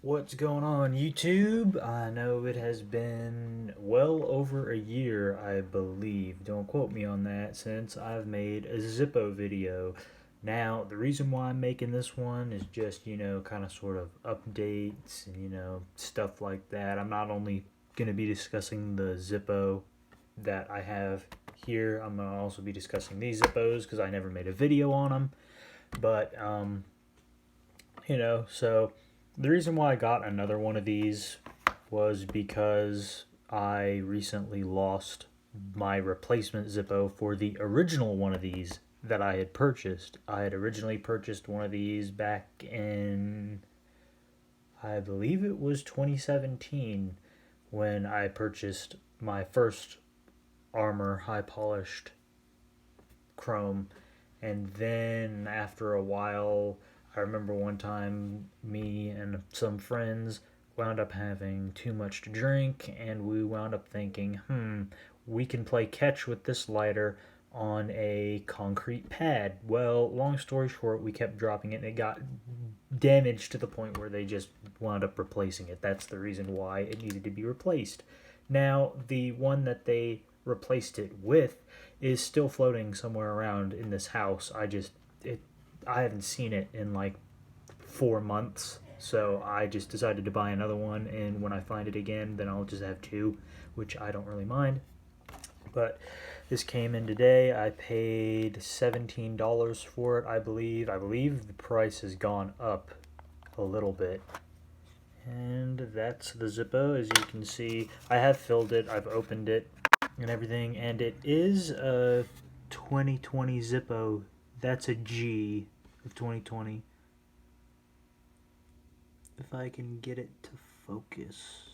What's going on, YouTube? I know it has been well over a year, I believe. Don't quote me on that, since I've made a Zippo video. Now, the reason why I'm making this one is just, kind of sort of updates and, stuff like that. I'm not only going to be discussing the Zippo that I have here, I'm going to also be discussing these Zippos because I never made a video on them. But, so the reason why I got another one of these was because I recently lost my replacement Zippo for the original one of these that I had purchased. I had originally purchased one of these back in, I believe it was 2017, when I purchased my first Armor high polished chrome. And then after a while, I remember one time me and some friends wound up having too much to drink, and we wound up thinking, we can play catch with this lighter on a concrete pad. Well, long story short, we kept dropping it and it got damaged to the point where they just wound up replacing it. That's the reason why it needed to be replaced. Now, the one that they replaced it with is still floating somewhere around in this house. I haven't seen it in like 4 months, so I just decided to buy another one, and when I find it again, then I'll just have two, which I don't really mind. But this came in today. I paid $17 for it, I believe. I believe the price has gone up a little bit. And that's the Zippo. As you can see, I have filled it, I've opened it and everything, and it is a 2020 Zippo. That's a G of 2020. If I can get it to focus.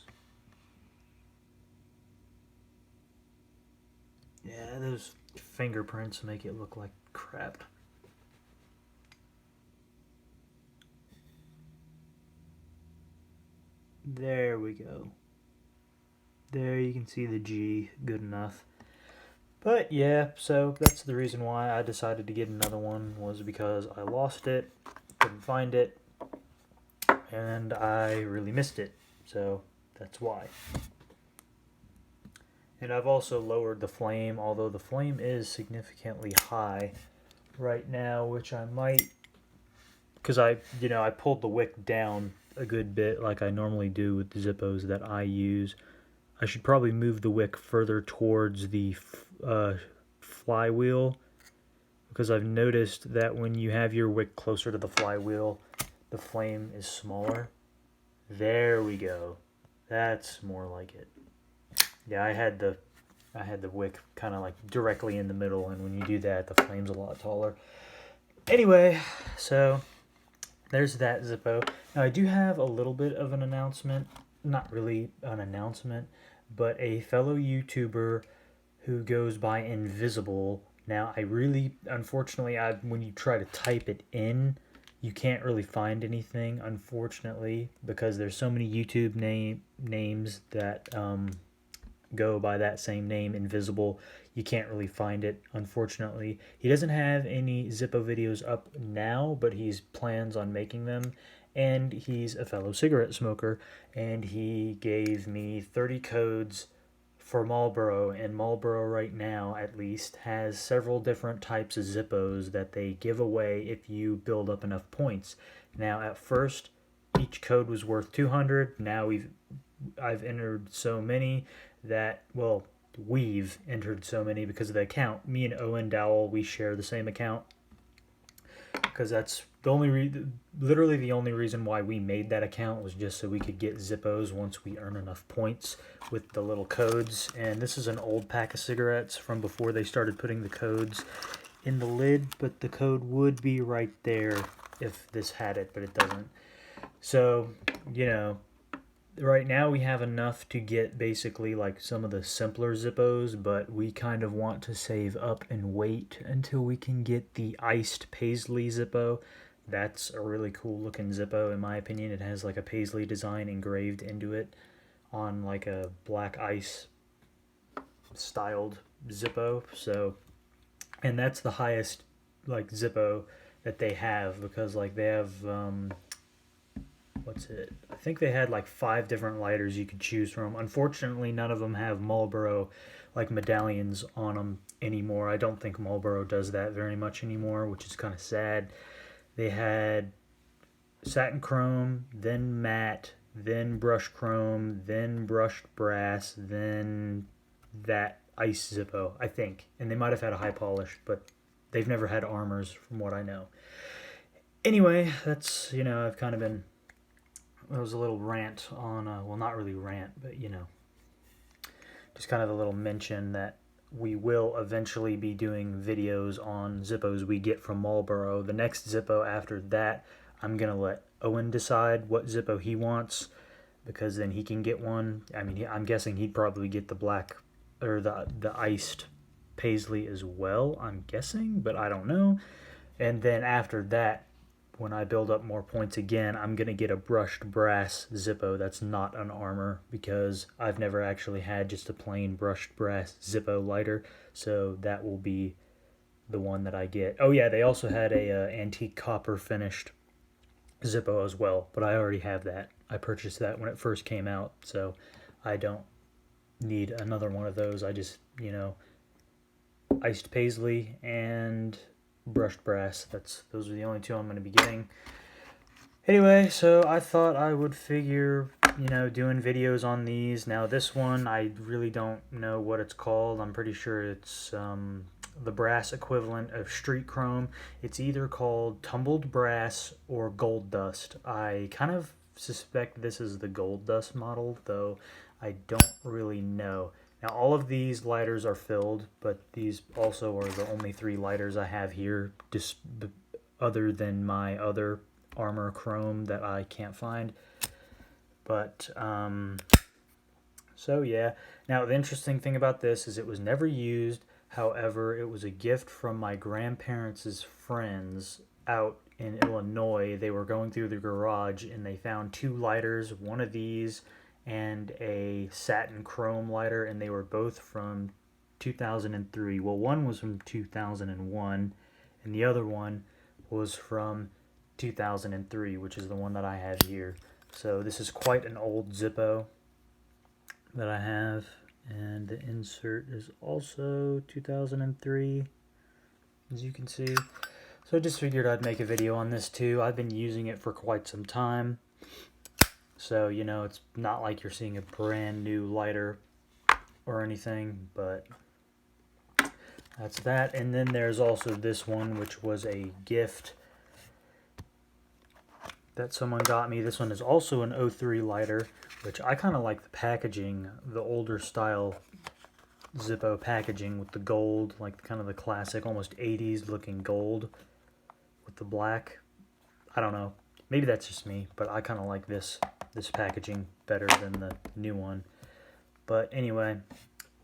Yeah, those fingerprints make it look like crap. There we go. There you can see the G, good enough. But yeah, so that's the reason why I decided to get another one, was because I lost it, couldn't find it, and I really missed it. So that's why. And I've also lowered the flame, although the flame is significantly high right now, which I might, because I pulled the wick down a good bit like I normally do with the Zippos that I use. I should probably move the wick further towards the flywheel, because I've noticed that when you have your wick closer to the flywheel, the flame is smaller. There we go. That's more like it. Yeah, I had the wick kind of like directly in the middle, and when you do that, the flame's a lot taller. Anyway, so there's that Zippo. Now I do have a little bit of an announcement. Not really an announcement, but a fellow YouTuber who goes by Invisible. Now, unfortunately, when you try to type it in, you can't really find anything, unfortunately, because there's so many YouTube names that go by that same name, Invisible. You can't really find it, unfortunately. He doesn't have any Zippo videos up now, but he plans on making them. And he's a fellow cigarette smoker, and he gave me 30 codes for Marlboro, and Marlboro right now, at least, has several different types of Zippos that they give away if you build up enough points. Now, at first, each code was worth 200. Now I've entered so many that, well, we've entered so many because of the account. Me and Owen Dowell, we share the same account, because that's literally the only reason why we made that account, was just so we could get Zippos once we earn enough points with the little codes. And this is an old pack of cigarettes from before they started putting the codes in the lid, but the code would be right there if this had it, but it doesn't. So, right now we have enough to get basically like some of the simpler Zippos, but we kind of want to save up and wait until we can get the iced paisley Zippo. That's a really cool looking Zippo, in my opinion. It has like a paisley design engraved into it on like a black ice styled Zippo. So, and that's the highest like Zippo that they have, because like they have what's it? I think they had like 5 different lighters you could choose from. Unfortunately, none of them have Marlboro like medallions on them anymore. I don't think Marlboro does that very much anymore, which is kind of sad. They had satin chrome, then matte, then brushed chrome, then brushed brass, then that ice Zippo, I think. And they might have had a high polish, but they've never had armors from what I know. Anyway, that's, I've kind of been, it was a little rant on, well, not really rant, but, just kind of a little mention that we will eventually be doing videos on Zippos we get from Marlboro. The next Zippo after that, I'm going to let Owen decide what Zippo he wants, because then he can get one. I mean, I'm guessing he'd probably get the black, or the iced paisley as well, I'm guessing, but I don't know. And then after that, when I build up more points again, I'm going to get a brushed brass Zippo that's not an armor, because I've never actually had just a plain brushed brass Zippo lighter, so that will be the one that I get. Oh yeah, they also had a antique copper finished Zippo as well, but I already have that. I purchased that when it first came out, so I don't need another one of those. I just, iced paisley and brushed brass. Those are the only 2 I'm going to be getting. Anyway, so I thought I would figure, doing videos on these. Now this one, I really don't know what it's called. I'm pretty sure it's the brass equivalent of street chrome. It's either called tumbled brass or gold dust. I kind of suspect this is the gold dust model, though I don't really know. Now all of these lighters are filled, but these also are the only 3 lighters I have here, just other than my other armor chrome that I can't find. But so yeah. Now the interesting thing about this is it was never used. However, it was a gift from my grandparents' friends out in Illinois. They were going through the garage and they found 2 lighters, one of these and a satin chrome lighter, and they were both from 2003. Well, one was from 2001 and the other one was from 2003, which is the one that I have here. So this is quite an old Zippo that I have, and the insert is also 2003, as you can see. So I just figured I'd make a video on this too. I've been using it for quite some time, so it's not like you're seeing a brand new lighter or anything, but that's that. And then there's also this one, which was a gift that someone got me. This one is also an 03 lighter, which I kind of like the packaging, the older style Zippo packaging with the gold, like kind of the classic, almost 80s looking gold with the black. I don't know. Maybe that's just me, but I kind of like this packaging better than the new one. But anyway,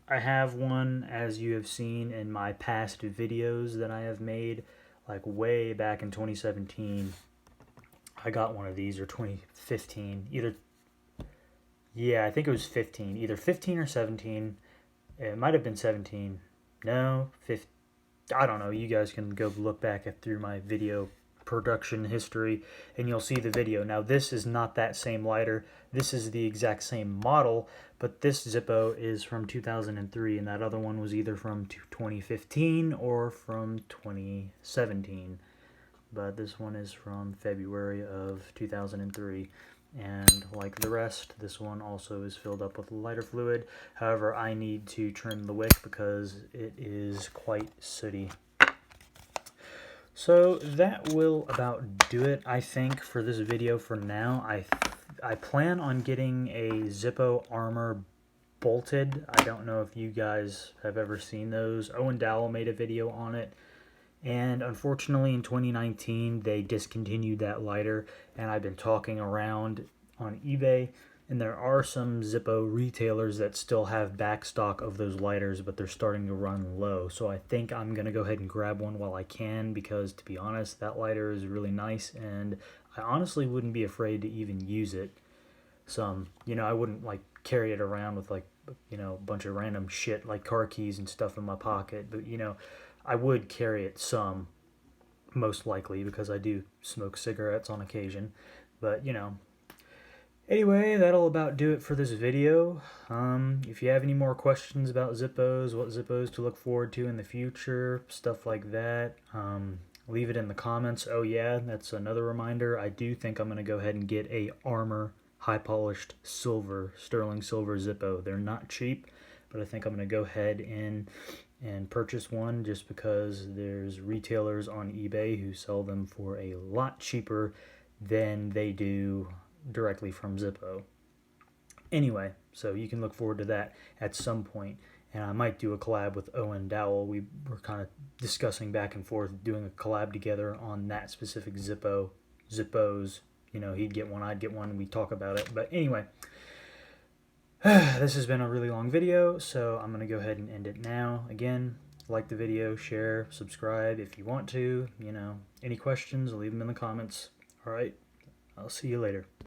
I have one, as you have seen in my past videos that I have made, like way back in 2017. I got one of these, or 2015, I think it was 15, either 15 or 17. It might have been 17. No, 15. I don't know. You guys can go look back through my video production history and you'll see the video. Now this is not that same lighter. This is the exact same model, but this Zippo is from 2003 and that other one was either from 2015 or from 2017. But this one is from February of 2003. And like the rest, this one also is filled up with lighter fluid. However, I need to trim the wick because it is quite sooty. So that will about do it, I think, for this video for now. I plan on getting a Zippo armor bolted. I don't know if you guys have ever seen those. Owen Dowell made a video on it. And unfortunately in 2019 they discontinued that lighter, and I've been talking around on eBay, and there are some Zippo retailers that still have back stock of those lighters, but they're starting to run low. So I think I'm going to go ahead and grab one while I can, because to be honest, that lighter is really nice and I honestly wouldn't be afraid to even use it. I wouldn't like carry it around with like, a bunch of random shit like car keys and stuff in my pocket, but I would carry it some, most likely, because I do smoke cigarettes on occasion. But, Anyway, that'll about do it for this video. If you have any more questions about Zippos, what Zippos to look forward to in the future, stuff like that, leave it in the comments. Oh yeah, that's another reminder. I do think I'm going to go ahead and get a Armor high polished silver, sterling silver Zippo. They're not cheap, but I think I'm going to go ahead and purchase one just because there's retailers on eBay who sell them for a lot cheaper than they do directly from Zippo. Anyway, so you can look forward to that at some point. And I might do a collab with Owen Dowell. We were kind of discussing back and forth doing a collab together on that specific Zippos. You know, he'd get one, I'd get one, and we talk about it. But anyway, this has been a really long video, so I'm going to go ahead and end it now. Again, like the video, share, subscribe if you want to. You know, any questions, leave them in the comments. All right, I'll see you later.